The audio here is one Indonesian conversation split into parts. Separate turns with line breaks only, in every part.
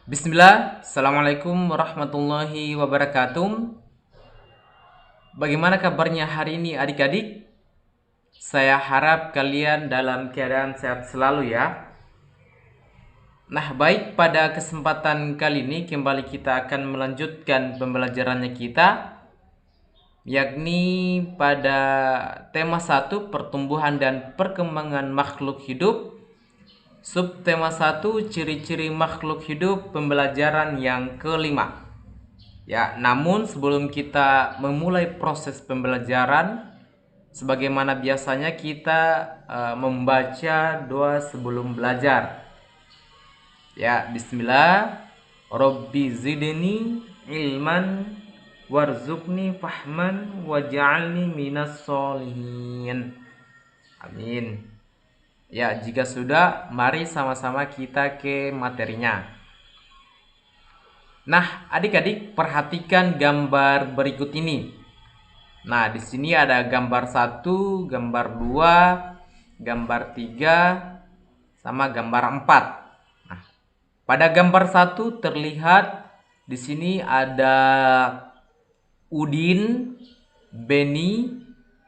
Bismillah, Assalamualaikum warahmatullahi wabarakatuh. Bagaimana kabarnya hari ini adik-adik? Saya harap kalian dalam keadaan sehat selalu ya. Nah, baik, pada kesempatan kali ini kembali kita akan melanjutkan pembelajarannya kita, yakni pada tema 1 pertumbuhan dan perkembangan makhluk hidup. Subtema 1 ciri-ciri makhluk hidup, pembelajaran yang kelima. Ya, namun sebelum kita memulai proses pembelajaran, sebagaimana biasanya kita membaca doa sebelum belajar. Ya, bismillah. Robbi zidni ilman warzuqni fahman waj'alni minas solihin. Amin. Ya, jika sudah, mari sama-sama kita ke materinya. Nah, adik-adik perhatikan gambar berikut ini. Nah, di sini ada gambar 1, gambar 2, gambar 3, sama gambar 4. Nah, pada gambar 1 terlihat di sini ada Udin, Beni,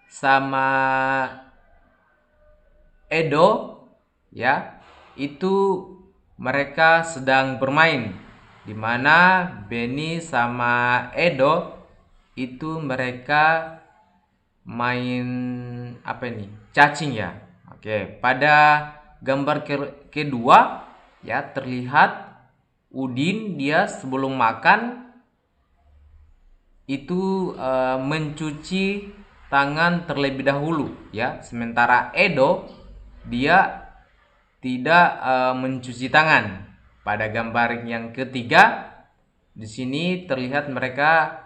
sama Edo, ya. Itu mereka sedang bermain, di mana Beni sama Edo itu mereka main apa ini? Cacing ya. Oke, pada gambar kedua ya terlihat Udin, dia sebelum makan itu mencuci tangan terlebih dahulu ya. Sementara Edo dia tidak mencuci tangan. Pada gambar yang ketiga di sini terlihat mereka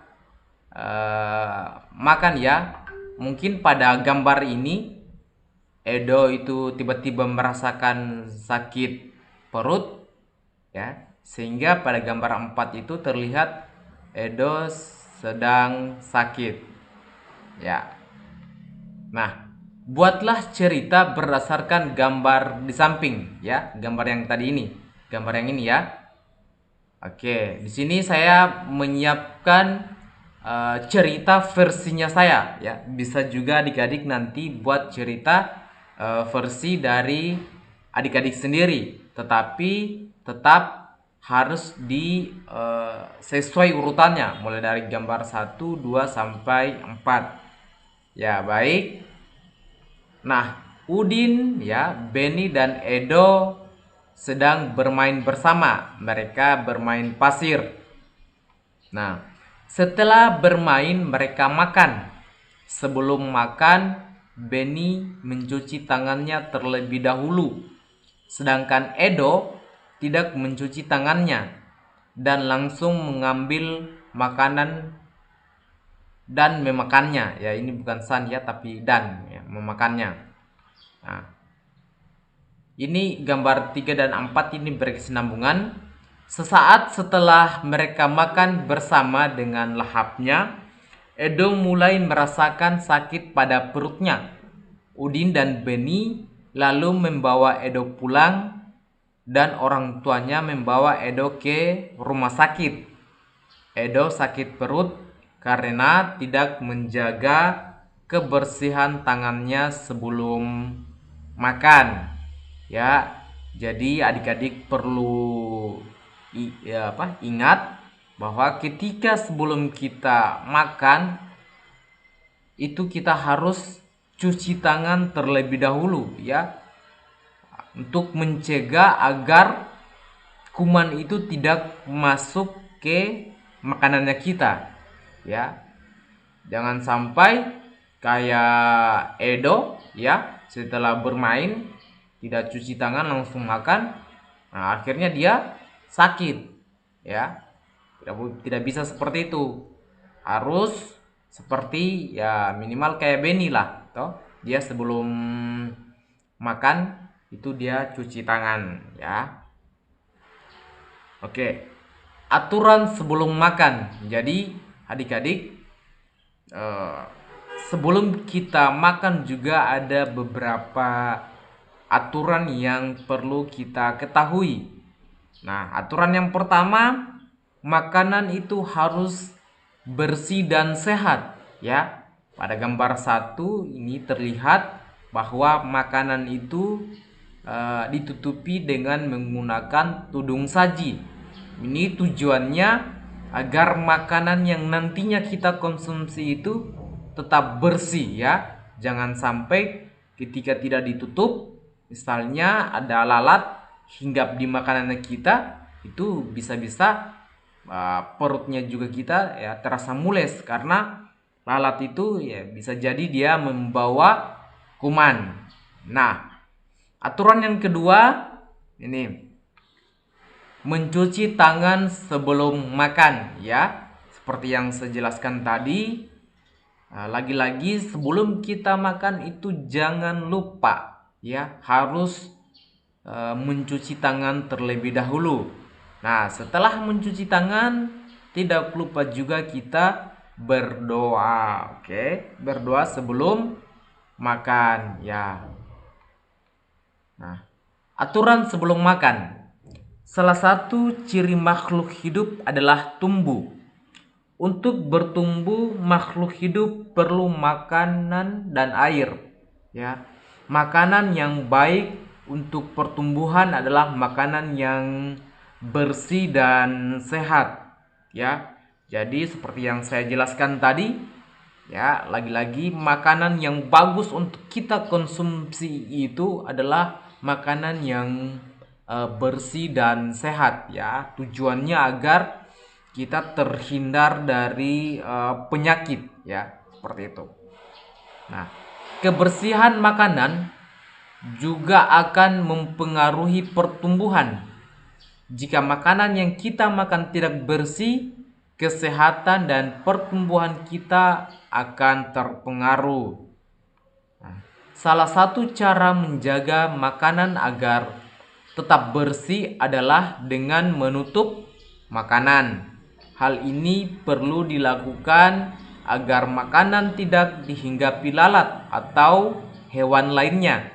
makan ya. Mungkin pada gambar ini Edo itu tiba-tiba merasakan sakit perut ya, sehingga pada gambar 4 itu terlihat Edo sedang sakit ya. Nah, buatlah cerita berdasarkan gambar di samping ya, gambar yang tadi ini, gambar yang ini ya. Oke, di sini saya menyiapkan cerita versinya saya ya. Bisa juga adik-adik nanti buat cerita versi dari adik-adik sendiri, tetapi tetap harus di sesuai urutannya, mulai dari gambar 1, 2 sampai 4. Ya, baik. Nah, Udin ya, Beni dan Edo sedang bermain bersama. Mereka bermain pasir. Nah, setelah bermain mereka makan. Sebelum makan, Beni mencuci tangannya terlebih dahulu. Sedangkan Edo tidak mencuci tangannya dan langsung mengambil makanan dan memakannya. Ya, ini bukan san ya, tapi dan ya, memakannya. Nah, ini gambar 3 dan 4 ini berkesinambungan. Sesaat setelah mereka makan bersama dengan lahapnya, Edo mulai merasakan sakit pada perutnya. Udin dan Beni lalu membawa Edo pulang dan orang tuanya membawa Edo ke rumah sakit. Edo sakit perut karena tidak menjaga kebersihan tangannya sebelum makan. Ya, jadi adik-adik perlu ingat bahwa ketika sebelum kita makan itu kita harus cuci tangan terlebih dahulu ya, untuk mencegah agar kuman itu tidak masuk ke makanannya kita ya. Jangan sampai kayak Edo ya, setelah bermain tidak cuci tangan langsung makan. Nah, akhirnya dia sakit ya. Tidak bisa seperti itu. Harus seperti ya minimal kayak Benny lah toh. Dia sebelum makan itu dia cuci tangan ya. Oke. Aturan sebelum makan. Jadi adik-adik, sebelum kita makan juga ada beberapa aturan yang perlu kita ketahui Nah, aturan yang pertama, makanan itu harus bersih dan sehat, ya. Pada gambar 1 ini terlihat bahwa makanan itu ditutupi dengan menggunakan tudung saji. Ini tujuannya agar makanan yang nantinya kita konsumsi itu tetap bersih, ya. Jangan sampai ketika tidak ditutup, misalnya ada lalat hinggap di makanan kita, itu bisa-bisa perutnya juga kita ya terasa mules, karena lalat itu ya bisa jadi dia membawa kuman. Nah, aturan yang kedua ini mencuci tangan sebelum makan, ya. Seperti yang saya jelaskan tadi, lagi-lagi sebelum kita makan itu jangan lupa ya harus mencuci tangan terlebih dahulu. Nah, setelah mencuci tangan, tidak lupa juga kita berdoa. Oke, berdoa sebelum makan ya. Nah, aturan sebelum makan. Salah satu ciri makhluk hidup adalah tumbuh. Untuk bertumbuh, makhluk hidup perlu makanan dan air. Ya, makanan yang baik untuk pertumbuhan adalah makanan yang bersih dan sehat. Ya, jadi seperti yang saya jelaskan tadi, ya, lagi-lagi makanan yang bagus untuk kita konsumsi itu adalah makanan yang bersih dan sehat, ya. Tujuannya agar kita terhindar dari penyakit, ya, seperti itu. Nah, kebersihan makanan juga akan mempengaruhi pertumbuhan. Jika makanan yang kita makan tidak bersih, kesehatan dan pertumbuhan kita akan terpengaruh. Nah, salah satu cara menjaga makanan agar tetap bersih adalah dengan menutup makanan. Hal ini perlu dilakukan agar makanan tidak dihinggapi lalat atau hewan lainnya.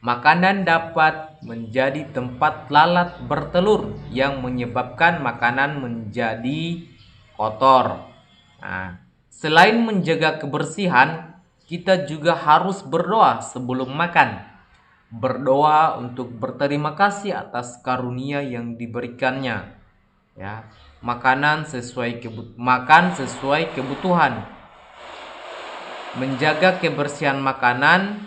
Makanan dapat menjadi tempat lalat bertelur yang menyebabkan makanan menjadi kotor. Nah, selain menjaga kebersihan, kita juga harus berdoa sebelum makan. Berdoa untuk berterima kasih atas karunia yang diberikannya. Ya, makan sesuai kebutuhan. Menjaga kebersihan makanan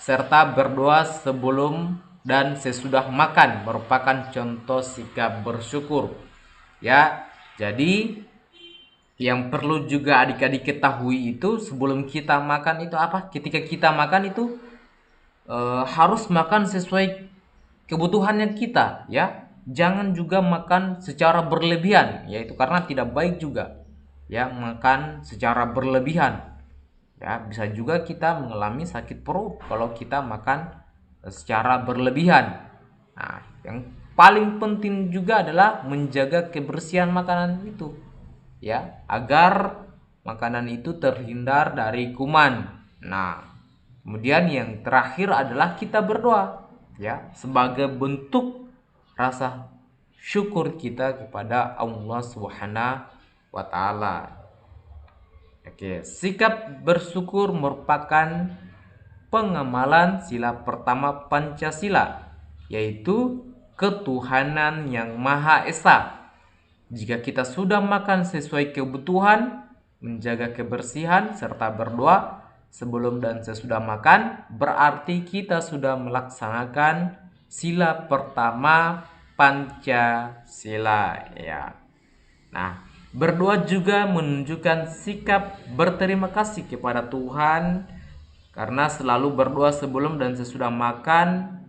serta berdoa sebelum dan sesudah makan merupakan contoh sikap bersyukur. Ya, jadi yang perlu juga adik-adik ketahui itu sebelum kita makan itu apa? Ketika kita makan itu harus makan sesuai kebutuhannya kita, ya. Jangan juga makan secara berlebihan, yaitu karena tidak baik juga. Ya, makan secara berlebihan. Ya, bisa juga kita mengalami sakit perut kalau kita makan secara berlebihan. Nah, yang paling penting juga adalah menjaga kebersihan makanan itu, ya, agar makanan itu terhindar dari kuman. Nah, kemudian yang terakhir adalah kita berdoa, ya, sebagai bentuk rasa syukur kita kepada Allah Subhanahu wa taala. Oke, sikap bersyukur merupakan pengamalan sila pertama Pancasila, yaitu ketuhanan yang Maha Esa. Jika kita sudah makan sesuai kebutuhan, menjaga kebersihan, serta berdoa sebelum dan sesudah makan, berarti kita sudah melaksanakan sila pertama Pancasila, ya. Nah, berdoa juga menunjukkan sikap berterima kasih kepada Tuhan, karena selalu berdoa sebelum dan sesudah makan.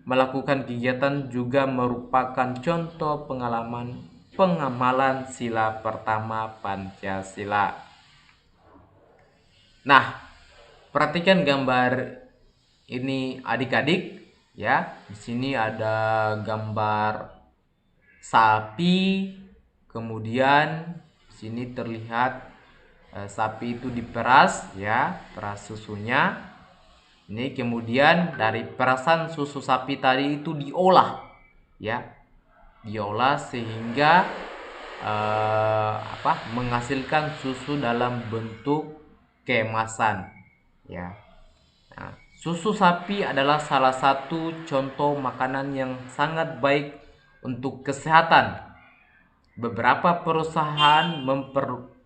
Melakukan kegiatan juga merupakan contoh pengamalan sila pertama Pancasila. Nah, perhatikan gambar ini adik-adik, ya. Di sini ada gambar sapi, kemudian di sini terlihat sapi itu diperas, ya, peras susunya. Ini kemudian dari perasan susu sapi tadi itu diolah ya, diolah sehingga menghasilkan susu dalam bentuk kemasan, ya. Nah, susu sapi adalah salah satu contoh makanan yang sangat baik untuk kesehatan. Beberapa perusahaan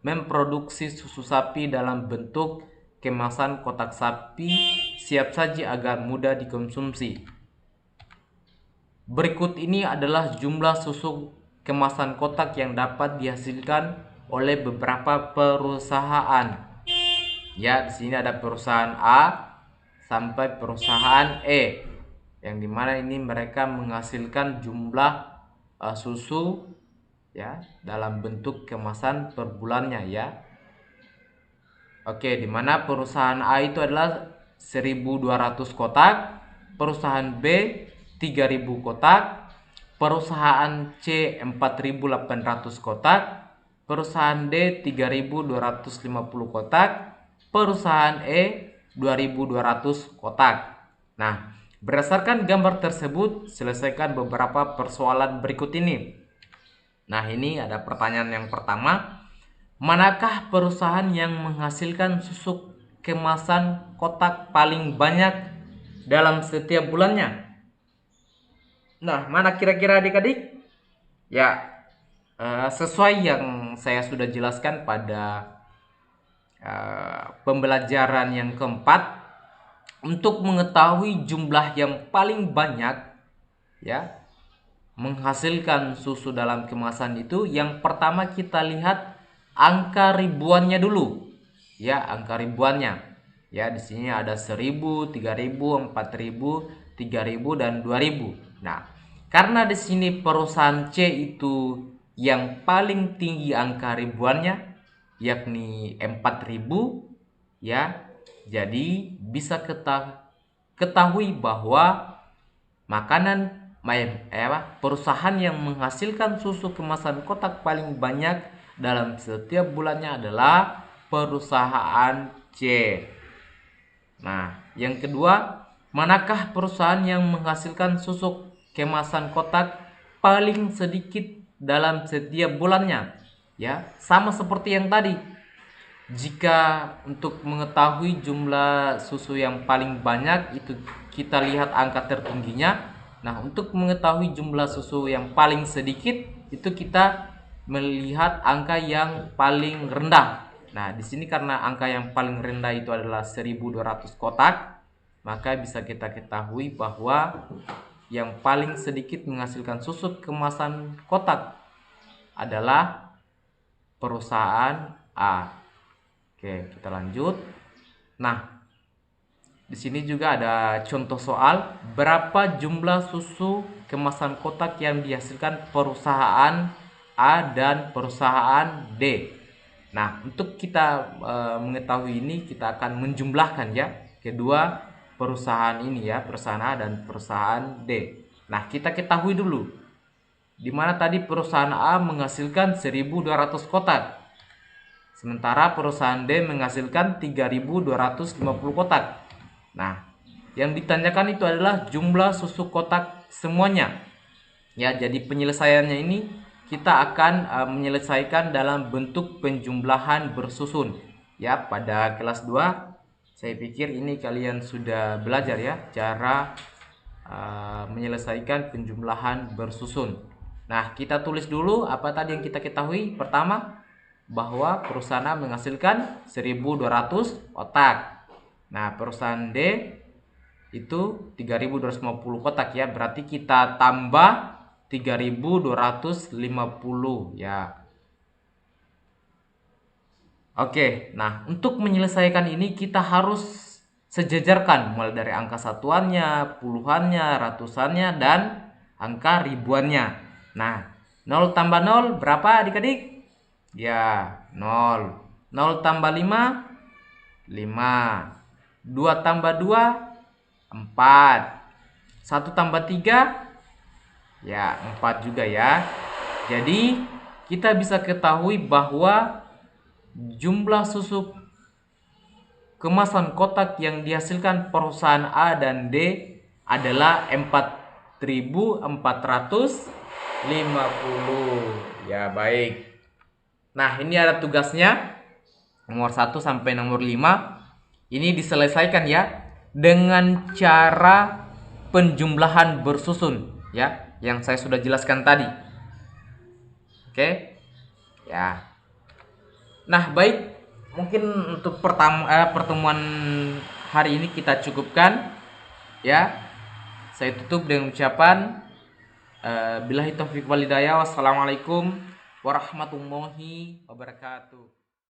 memproduksi susu sapi dalam bentuk kemasan kotak sapi siap saji agar mudah dikonsumsi. Berikut ini adalah jumlah susu kemasan kotak yang dapat dihasilkan oleh beberapa perusahaan. Ya, di sini ada perusahaan A sampai perusahaan E, yang dimana ini mereka menghasilkan jumlah susu, ya, dalam bentuk kemasan per bulannya, ya. Oke, dimana perusahaan A itu adalah 1.200 kotak, perusahaan B 3.000 kotak, perusahaan C 4.800 kotak, perusahaan D 3.250 kotak, perusahaan E 2.200 kotak. Nah, berdasarkan gambar tersebut, selesaikan beberapa persoalan berikut ini. Nah, ini ada pertanyaan yang pertama. Manakah perusahaan yang menghasilkan susu kemasan kotak paling banyak dalam setiap bulannya? Nah, mana kira-kira adik-adik? Ya, sesuai yang saya sudah jelaskan pada pembelajaran yang keempat, untuk mengetahui jumlah yang paling banyak, ya, menghasilkan susu dalam kemasan itu, yang pertama kita lihat angka ribuannya dulu, ya, angka ribuannya, ya. Di sini ada 1.000, 3.000, 4.000, 3.000 dan 2.000. Nah, karena di sini perusahaan C itu yang paling tinggi angka ribuannya, yakni 4.000, ya. Jadi bisa ketahui bahwa perusahaan yang menghasilkan susu kemasan kotak paling banyak dalam setiap bulannya adalah perusahaan C. Nah, yang kedua, manakah perusahaan yang menghasilkan susu kemasan kotak paling sedikit dalam setiap bulannya? Ya, sama seperti yang tadi. Jika untuk mengetahui jumlah susu yang paling banyak itu kita lihat angka tertingginya. Nah, untuk mengetahui jumlah susu yang paling sedikit itu kita melihat angka yang paling rendah. Nah, di sini karena angka yang paling rendah itu adalah 1.200 kotak, maka bisa kita ketahui bahwa yang paling sedikit menghasilkan susu kemasan kotak adalah perusahaan A. Oke, kita lanjut. Nah, di sini juga ada contoh soal, berapa jumlah susu kemasan kotak yang dihasilkan perusahaan A dan perusahaan D. Nah, untuk kita mengetahui ini, kita akan menjumlahkan, ya, kedua perusahaan ini, ya, perusahaan A dan perusahaan D. Nah, kita ketahui dulu di mana tadi perusahaan A menghasilkan 1.200 kotak, sementara perusahaan D menghasilkan 3.250 kotak. Nah, yang ditanyakan itu adalah jumlah susu kotak semuanya. Ya, jadi penyelesaiannya ini kita akan menyelesaikan dalam bentuk penjumlahan bersusun. Ya, pada kelas 2 saya pikir ini kalian sudah belajar, ya, cara menyelesaikan penjumlahan bersusun. Nah, kita tulis dulu apa tadi yang kita ketahui. Pertama, bahwa perusahaan A menghasilkan 1.200 kotak. Nah, perusahaan D itu 3.250 kotak, ya. Berarti kita tambah 3.250, ya. Oke, nah untuk menyelesaikan ini kita harus sejajarkan mulai dari angka satuannya, puluhannya, ratusannya, dan angka ribuannya. Nah, 0 tambah 0 berapa adik-adik? Ya, 0. 0 tambah 5, 5. 2 tambah 2, 4. 1 tambah 3, ya, 4 juga, ya. Jadi, kita bisa ketahui bahwa jumlah susu kemasan kotak yang dihasilkan perusahaan A dan D adalah 4 1450. Ya, baik. Nah, ini ada tugasnya nomor 1 sampai nomor 5. Ini diselesaikan ya dengan cara penjumlahan bersusun ya, yang saya sudah jelaskan tadi. Oke? Ya. Nah, baik. Mungkin untuk pertemuan hari ini kita cukupkan ya. Saya tutup dengan ucapan billahi taufiq wal hidayah. Wassalamualaikum warahmatullahi wabarakatuh.